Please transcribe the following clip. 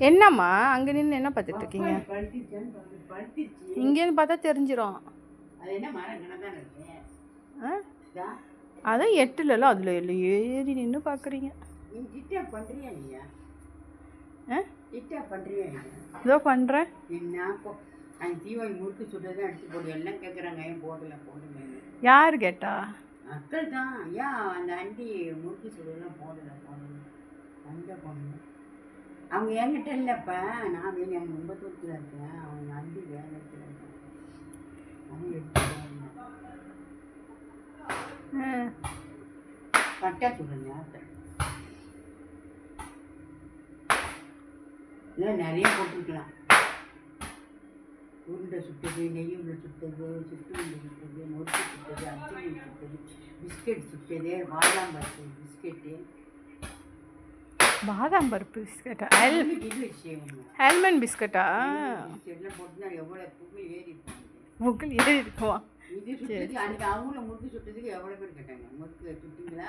என்னம்மா அங்கே நின்று என்ன பார்த்துட்டு இருக்கீங்க? இங்கேருந்து பார்த்தா தெரிஞ்சிடும். அதான் 8ல் அதில் எல்லாம் ஏறி நின்று பார்க்குறீங்க. இதோ பண்ணுறேன். முறுக்கு சுட்டதை அடிச்சு போடு எல்லாம் கேட்குறாங்க. ஏன் போடல யார் கேட்டா? மக்கள் தான். ஏன் அந்த அண்டி முறுக்கு சுடலாம் போடல அந்த பொண்ணு அவங்க என்கிட்ட இல்லைப்ப. நான் என் ரொம்ப தூரத்தில் இருக்கேன். அவங்க அண்டி வேலை இருக்கேன். அது எடுத்து கரெக்டாக சொல்கிறேங்க. இல்லை நிறைய போட்டுருக்கலாம். உருண்டை சுட்டது, நெய் உருண்டை சுட்டது, சுட்டு உருண்டை சுட்டது, நொறுக்கு சுட்டது, அரிசி சுட்டது, பிஸ்கெட் சுட்டது, பாதாம் பருப்பு பிஸ்கெட்டு. பாதாம் பருப்பு பிஸ்கட்டா? ஆல்மண்ட் பிஸ்கட்டா? எல்லாம் போட்டுனா எவ்வளோ புகழ் ஏறி இருக்கும். புகழ் ஏறி இருக்குமா? இது சுட்டது அன்றைக்கி அவங்கள முறுக்கு சுட்டதுக்கு எவ்வளோ பேர் கேட்டாங்க. முறுக்கு சுட்டிங்களா?